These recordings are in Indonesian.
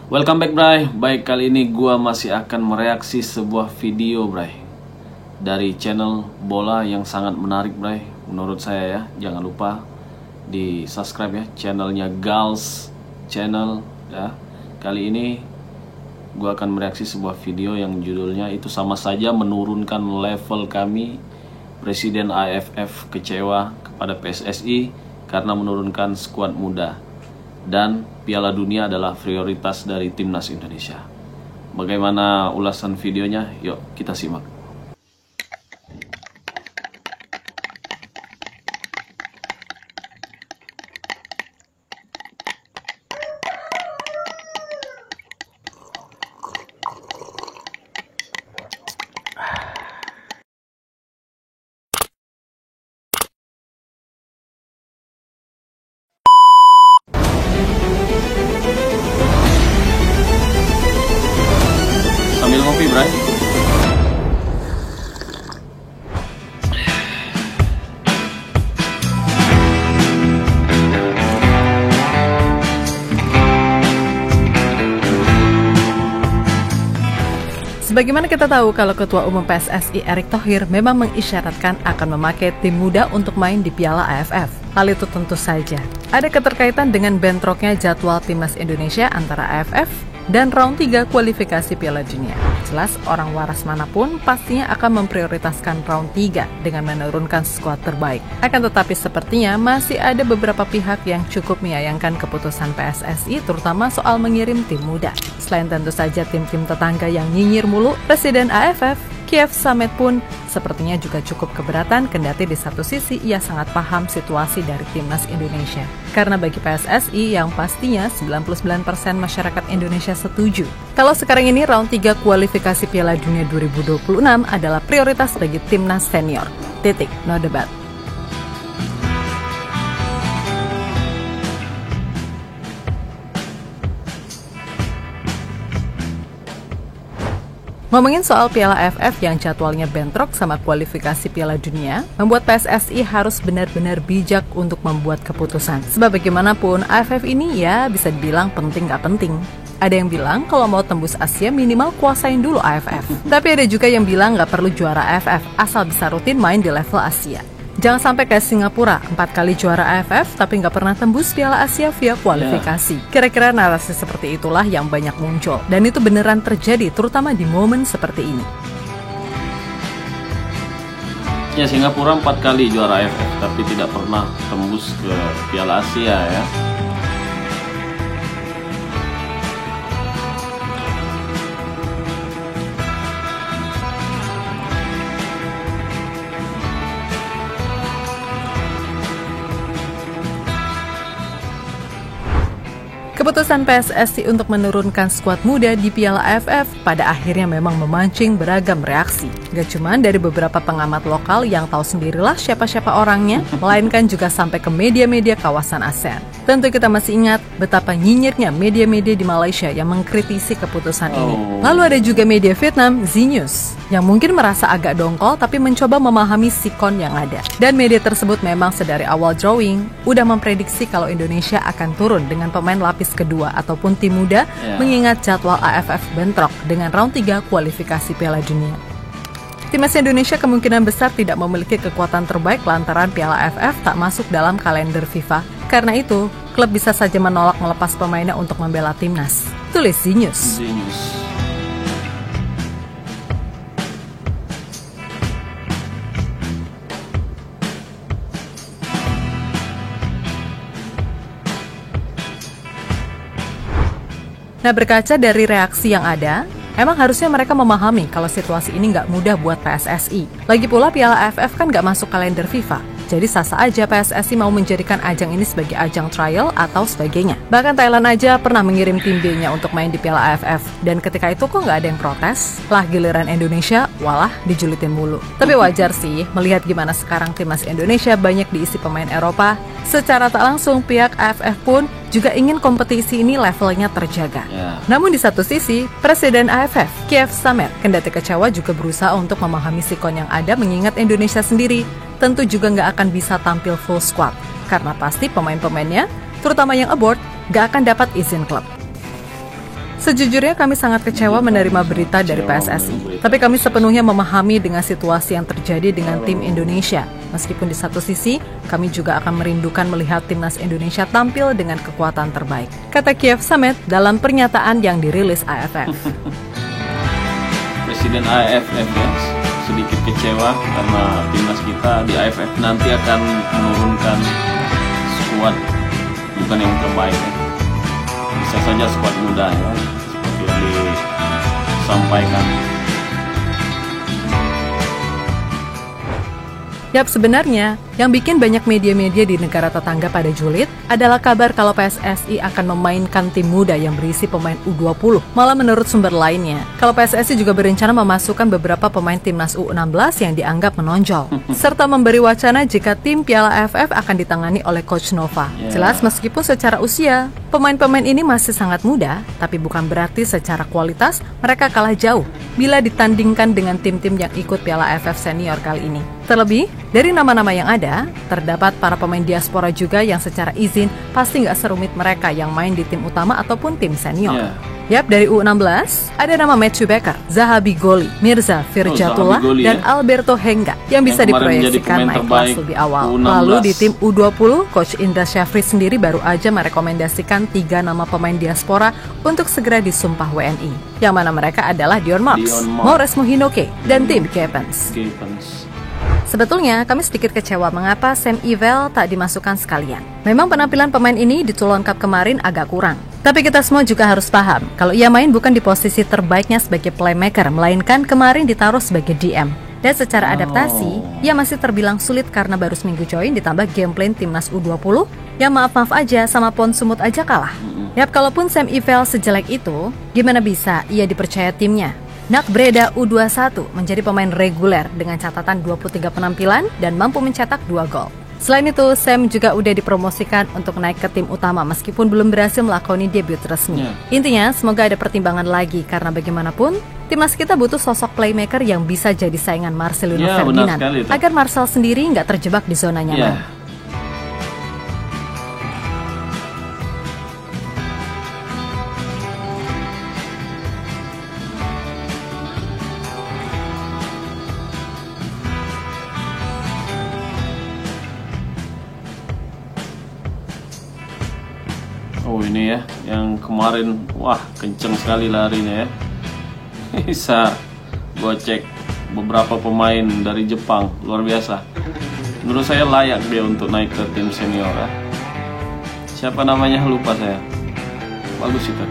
Welcome back, Bray. Baik, kali ini gua masih akan mereaksi sebuah video, Bray, dari channel bola yang sangat menarik, Bray, menurut saya ya. Jangan lupa di subscribe ya channelnya Gals Channel ya. Kali ini gua akan mereaksi sebuah video yang judulnya itu sama saja menurunkan level kami. Presiden AFF kecewa kepada PSSI karena menurunkan skuad muda. Dan Piala Dunia adalah prioritas dari Timnas Indonesia. Bagaimana ulasan videonya? Yuk kita simak. Sambil ngopi, Bray. Sebagaimana kita tahu kalau Ketua Umum PSSI Erick Thohir memang mengisyaratkan akan memakai tim muda untuk main di Piala AFF. Hal itu tentu saja ada keterkaitan dengan bentroknya jadwal Timnas Indonesia antara AFF dan round 3 kualifikasi Piala Dunia. Jelas orang waras manapun pastinya akan memprioritaskan round 3 dengan menurunkan skuad terbaik. Akan tetapi sepertinya masih ada beberapa pihak yang cukup menyayangkan keputusan PSSI terutama soal mengirim tim muda. Selain tentu saja tim-tim tetangga yang nyinyir mulu, Presiden AFF Kiev Samet pun sepertinya juga cukup keberatan kendati di satu sisi ia sangat paham situasi dari Timnas Indonesia. Karena bagi PSSI yang pastinya 99% masyarakat Indonesia setuju kalau sekarang ini round 3 kualifikasi Piala Dunia 2026 adalah prioritas bagi Timnas senior. Titik, no debat. Ngomongin soal Piala AFF yang jadwalnya bentrok sama kualifikasi Piala Dunia, membuat PSSI harus benar-benar bijak untuk membuat keputusan. Sebab bagaimanapun, AFF ini ya bisa dibilang penting gak penting. Ada yang bilang kalau mau tembus Asia minimal kuasain dulu AFF. Tapi ada juga yang bilang gak perlu juara AFF, asal bisa rutin main di level Asia. Jangan sampai kayak Singapura, 4 kali juara AFF tapi nggak pernah tembus Piala Asia via kualifikasi. Kira-kira narasi seperti itulah yang banyak muncul. Dan itu beneran terjadi, terutama di momen seperti ini. Ya, Singapura 4 kali juara AFF tapi tidak pernah tembus ke Piala Asia ya. Keputusan PSSI untuk menurunkan skuad muda di Piala AFF pada akhirnya memang memancing beragam reaksi. Gak cuma dari beberapa pengamat lokal yang tahu sendirilah siapa-siapa orangnya, melainkan juga sampai ke media-media kawasan ASEAN. Tentu kita masih ingat betapa nyinyirnya media-media di Malaysia yang mengkritisi keputusan ini. Lalu ada juga media Vietnam, Znews, yang mungkin merasa agak dongkol tapi mencoba memahami sikon yang ada. Dan media tersebut memang sedari awal drawing udah memprediksi kalau Indonesia akan turun dengan pemain lapis kedua ataupun tim muda mengingat jadwal AFF bentrok dengan round 3 kualifikasi Piala Dunia. Timnas Indonesia kemungkinan besar tidak memiliki kekuatan terbaik lantaran Piala AFF tak masuk dalam kalender FIFA. Karena itu, klub bisa saja menolak melepas pemainnya untuk membela timnas. Tulis Znews. Nah, berkaca dari reaksi yang ada, emang harusnya mereka memahami kalau situasi ini nggak mudah buat PSSI. Lagi pula Piala AFF kan nggak masuk kalender FIFA. Jadi sah-sah aja PSSI mau menjadikan ajang ini sebagai ajang trial atau sebagainya. Bahkan Thailand aja pernah mengirim tim B-nya untuk main di Piala AFF. Dan ketika itu kok nggak ada yang protes? Lah giliran Indonesia, walah dijulitin mulu. Tapi wajar sih, melihat gimana sekarang timnas Indonesia banyak diisi pemain Eropa. Secara tak langsung pihak AFF pun juga ingin kompetisi ini levelnya terjaga. Namun di satu sisi, Presiden AFF, Kiev Samet, kendati kecewa juga berusaha untuk memahami sikon yang ada mengingat Indonesia sendiri tentu juga nggak akan bisa tampil full squad. Karena pasti pemain-pemainnya, terutama yang abort, nggak akan dapat izin klub. Sejujurnya kami sangat kecewa menerima berita dari PSSI. Tapi kami sepenuhnya memahami dengan situasi yang terjadi dengan tim Indonesia. Meskipun di satu sisi, kami juga akan merindukan melihat timnas Indonesia tampil dengan kekuatan terbaik, kata Kiev Samet dalam pernyataan yang dirilis AFF. Presiden AFF ya, sedikit kecewa karena timnas kita di AFF nanti akan menurunkan skuad bukan yang terbaik ya. Bisa saja skuad muda ya, seperti yang disampaikan. Yap, sebenarnya yang bikin banyak media-media di negara tetangga pada julid adalah kabar kalau PSSI akan memainkan tim muda yang berisi pemain U20. Malah menurut sumber lainnya, kalau PSSI juga berencana memasukkan beberapa pemain timnas U16 yang dianggap menonjol, serta memberi wacana jika tim Piala AFF akan ditangani oleh Coach Nova. Jelas meskipun secara usia, pemain-pemain ini masih sangat muda, tapi bukan berarti secara kualitas mereka kalah jauh bila ditandingkan dengan tim-tim yang ikut Piala AFF senior kali ini. Terlebih, dari nama-nama yang ada, terdapat para pemain diaspora juga yang secara izin pasti nggak serumit mereka yang main di tim utama ataupun tim senior. Yap, dari U16, ada nama Matthew Becker, Zahabi Goli, Mirza Firjatullah, dan Alberto Henga yang bisa diproyeksikan naik kelas lebih awal. U16. Lalu di tim U20, Coach Indra Syafri sendiri baru aja merekomendasikan 3 nama pemain diaspora untuk segera disumpah WNI. Yang mana mereka adalah Dion Marks, Maurice Mohinoke, dan Tim Kepens. Sebetulnya, kami sedikit kecewa mengapa Sam Ivel tak dimasukkan sekalian. Memang penampilan pemain ini di Toulon Cup kemarin agak kurang. Tapi kita semua juga harus paham, kalau ia main bukan di posisi terbaiknya sebagai playmaker, melainkan kemarin ditaruh sebagai DM. Dan secara adaptasi, ia masih terbilang sulit karena baru seminggu join ditambah game plan timnas U20, yang maaf-maaf aja sama Pon Sumut aja kalah. Yap, kalaupun Sam Ivel sejelek itu, gimana bisa ia dipercaya timnya? Nak Breda U21 menjadi pemain reguler dengan catatan 23 penampilan dan mampu mencetak 2 gol. Selain itu, Sam juga udah dipromosikan untuk naik ke tim utama meskipun belum berhasil melakoni debut resmi. Intinya, semoga ada pertimbangan lagi karena bagaimanapun, timnas kita butuh sosok playmaker yang bisa jadi saingan Marcelino Ferdinand agar Marcel sendiri nggak terjebak di zona nyaman. Oh ini ya, yang kemarin, wah kenceng sekali larinya ya. Bisa gocek beberapa pemain dari Jepang, luar biasa. Menurut saya layak dia untuk naik ke tim senior ya. Siapa namanya lupa saya. Bagus itu.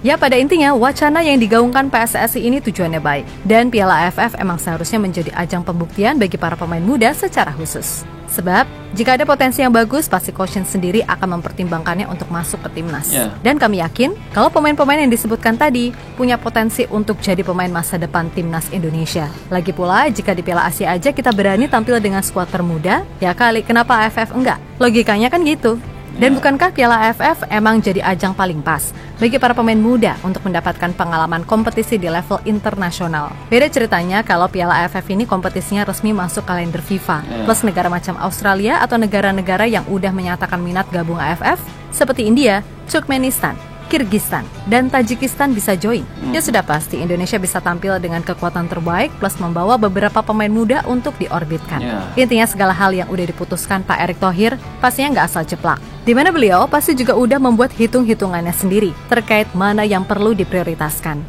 Ya, pada intinya wacana yang digaungkan PSSI ini tujuannya baik. Dan Piala AFF emang seharusnya menjadi ajang pembuktian bagi para pemain muda secara khusus. Sebab, jika ada potensi yang bagus, pasti coach sendiri akan mempertimbangkannya untuk masuk ke timnas. Dan kami yakin, kalau pemain-pemain yang disebutkan tadi punya potensi untuk jadi pemain masa depan timnas Indonesia. Lagi pula, jika di Piala Asia aja kita berani tampil dengan skuad termuda, ya kali kenapa AFF enggak? Logikanya kan gitu. Dan bukankah Piala AFF emang jadi ajang paling pas bagi para pemain muda untuk mendapatkan pengalaman kompetisi di level internasional? Beda ceritanya kalau Piala AFF ini kompetisinya resmi masuk kalender FIFA, plus negara macam Australia atau negara-negara yang udah menyatakan minat gabung AFF seperti India, Turkmenistan, Kirgistan, dan Tajikistan bisa join. Ya sudah pasti Indonesia bisa tampil dengan kekuatan terbaik plus membawa beberapa pemain muda untuk diorbitkan. Intinya segala hal yang udah diputuskan Pak Erick Thohir pastinya nggak asal jeplak. Di mana beliau pasti juga udah membuat hitung-hitungannya sendiri terkait mana yang perlu diprioritaskan.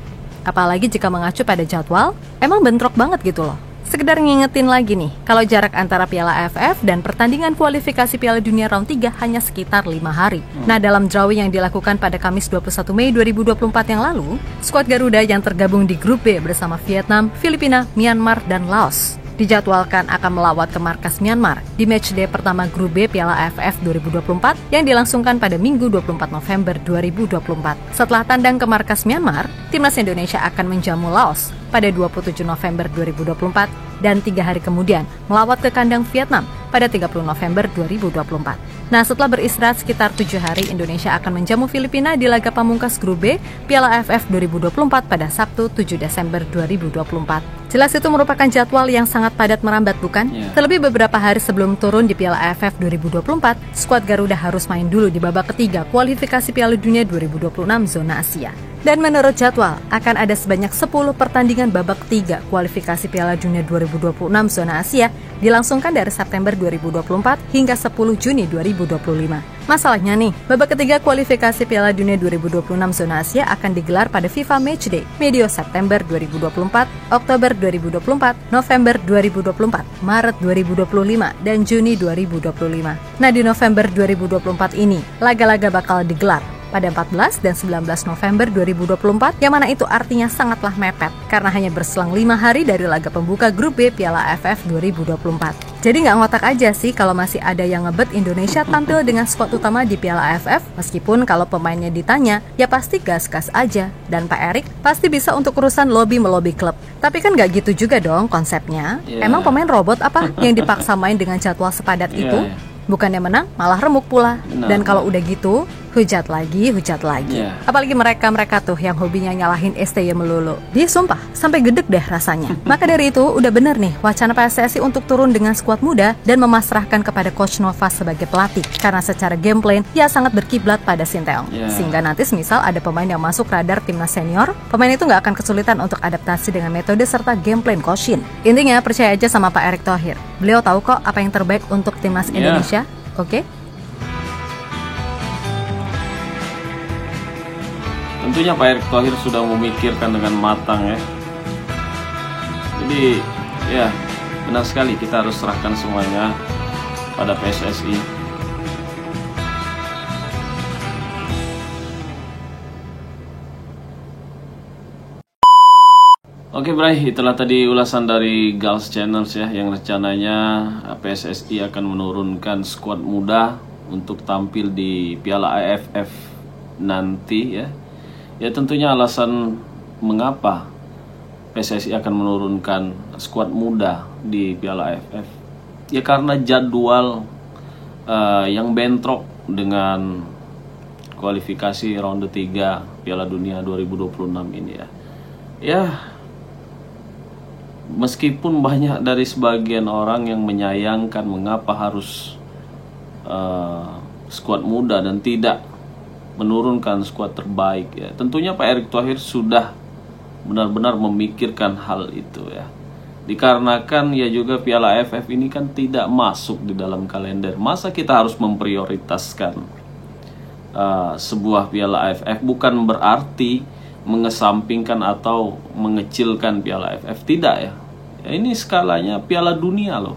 Apalagi jika mengacu pada jadwal, emang bentrok banget gitu loh. Sekedar ngingetin lagi nih, kalau jarak antara Piala AFF dan pertandingan kualifikasi Piala Dunia Round 3 hanya sekitar 5 hari. Nah, dalam drawing yang dilakukan pada Kamis 21 Mei 2024 yang lalu, skuad Garuda yang tergabung di grup B bersama Vietnam, Filipina, Myanmar, dan Laos dijadwalkan akan melawat ke markas Myanmar di matchday pertama grup B Piala AFF 2024 yang dilangsungkan pada Minggu 24 November 2024. Setelah tandang ke markas Myanmar, timnas Indonesia akan menjamu Laos pada 27 November 2024 dan 3 hari kemudian melawat ke kandang Vietnam pada 30 November 2024. Nah, setelah beristirahat sekitar 7 hari, Indonesia akan menjamu Filipina di laga pamungkas grup B Piala AFF 2024 pada Sabtu 7 Desember 2024. Jelas itu merupakan jadwal yang sangat padat merambat, bukan? Terlebih beberapa hari sebelum turun di Piala AFF 2024, skuad Garuda harus main dulu di babak ketiga kualifikasi Piala Dunia 2026 zona Asia. Dan menurut jadwal, akan ada sebanyak 10 pertandingan babak ketiga kualifikasi Piala Dunia 2026 zona Asia dilangsungkan dari September 2024 hingga 10 Juni 2025. Masalahnya nih, babak ketiga kualifikasi Piala Dunia 2026 zona Asia akan digelar pada FIFA Matchday medio September 2024, Oktober 2024, November 2024, Maret 2025, dan Juni 2025. Nah, di November 2024 ini, laga-laga bakal digelar pada 14 dan 19 November 2024, yang mana itu artinya sangatlah mepet karena hanya berselang 5 hari dari laga pembuka grup B Piala AFF 2024. Jadi nggak ngotak aja sih kalau masih ada yang ngebet Indonesia tampil dengan skuad utama di Piala AFF, meskipun kalau pemainnya ditanya, ya pasti gas-gas aja. Dan Pak Erik pasti bisa untuk urusan lobby-melobi klub. Tapi kan nggak gitu juga dong konsepnya. Emang pemain robot apa yang dipaksa main dengan jadwal sepadat itu? Bukannya menang, malah remuk pula. Dan kalau udah gitu, hujat lagi. Apalagi mereka tuh yang hobinya nyalahin STY melulu. Dia sumpah, sampai gedek deh rasanya. Maka dari itu, udah bener nih wacana PSSI untuk turun dengan skuad muda dan memasrahkan kepada Coach Nova sebagai pelatih. Karena secara game plan, ya sangat berkiblat pada Sinteyong. Sehingga nanti semisal ada pemain yang masuk radar timnas senior, pemain itu nggak akan kesulitan untuk adaptasi dengan metode serta game plan Coach Shin. Intinya, percaya aja sama Pak Erick Thohir. Beliau tahu kok apa yang terbaik untuk timnas Indonesia. Oke? Tentunya Pak Erick Thohir sudah memikirkan dengan matang ya. Jadi ya benar sekali, kita harus serahkan semuanya pada PSSI. Oke Bray, itulah tadi ulasan dari Gals Channels ya, yang rencananya PSSI akan menurunkan skuad muda untuk tampil di Piala AFF nanti ya. Ya tentunya alasan mengapa PSSI akan menurunkan skuad muda di Piala AFF, ya karena jadwal yang bentrok dengan kualifikasi ronde 3 Piala Dunia 2026 ini ya. Ya meskipun banyak dari sebagian orang yang menyayangkan mengapa harus skuad muda dan tidak menurunkan skuad terbaik ya. Tentunya Pak Erick Thohir sudah benar-benar memikirkan hal itu ya. Dikarenakan ya juga Piala AFF ini kan tidak masuk di dalam kalender. Masa kita harus memprioritaskan sebuah Piala AFF? Bukan berarti mengesampingkan atau mengecilkan Piala AFF, tidak ya. Ya ini skalanya Piala Dunia loh.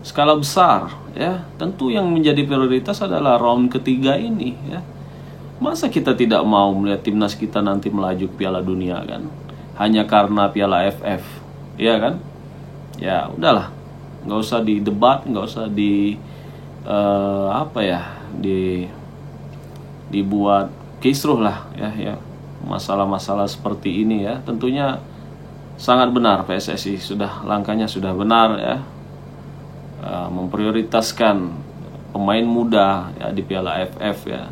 Skala besar ya. Tentu yang menjadi prioritas adalah round ketiga ini ya. Masa kita tidak mau melihat timnas kita nanti melaju ke Piala Dunia kan? Hanya karena Piala AFF, ya kan? Ya udahlah, nggak usah didebat, nggak usah dibuat kisruh lah ya. Masalah-masalah seperti ini ya, tentunya sangat benar PSSI langkahnya sudah benar ya, memprioritaskan pemain muda ya di Piala AFF ya.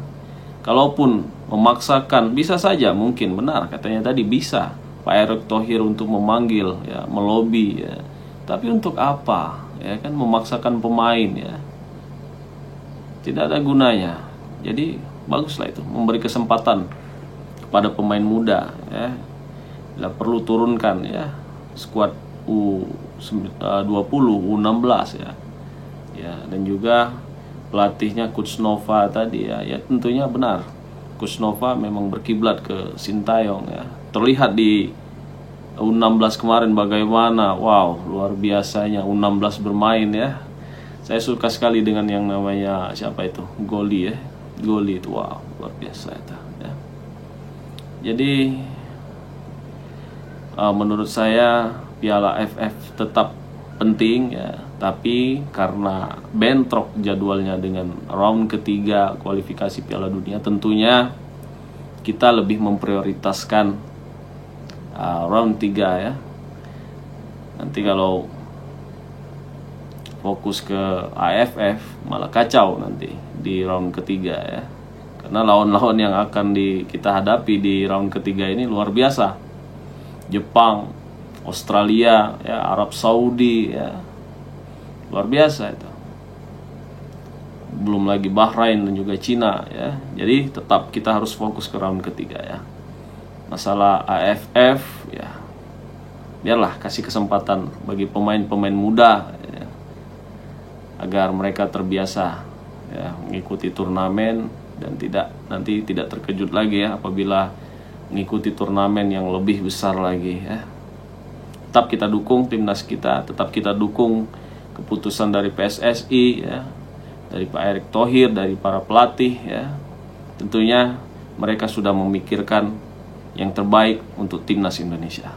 Kalaupun memaksakan, bisa saja mungkin benar katanya tadi, bisa Pak Erick Thohir untuk memanggil ya, melobi ya. Tapi untuk apa ya kan, memaksakan pemain ya, tidak ada gunanya. Jadi baguslah itu, memberi kesempatan kepada pemain muda ya. Bila perlu turunkan ya skuad U20, U16 ya. Ya, dan juga pelatihnya Coach Nova tadi ya, ya tentunya benar. Coach Nova memang berkiblat ke Sinteyong ya. Terlihat di U16 kemarin bagaimana, wow, luar biasanya U16 bermain ya. Saya suka sekali dengan yang namanya siapa itu, Goli ya. Goli itu wow, luar biasa itu ya. Jadi menurut saya Piala AFF tetap penting ya, tapi karena bentrok jadwalnya dengan round ketiga kualifikasi Piala Dunia, tentunya kita lebih memprioritaskan round 3 ya. Nanti kalau fokus ke AFF malah kacau nanti di round ketiga ya, karena lawan-lawan yang akan kita hadapi di round ketiga ini luar biasa. Jepang, Australia, ya, Arab Saudi, ya, luar biasa itu. Belum lagi Bahrain dan juga Cina, ya. Jadi tetap kita harus fokus ke round ketiga, ya. Masalah AFF, ya, biarlah kasih kesempatan bagi pemain-pemain muda, ya, agar mereka terbiasa, ya, mengikuti turnamen dan nanti tidak terkejut lagi, ya, apabila mengikuti turnamen yang lebih besar lagi, ya. Tetap kita dukung timnas kita, tetap kita dukung keputusan dari PSSI, ya, dari Pak Erick Thohir, dari para pelatih, ya. Tentunya mereka sudah memikirkan yang terbaik untuk timnas Indonesia.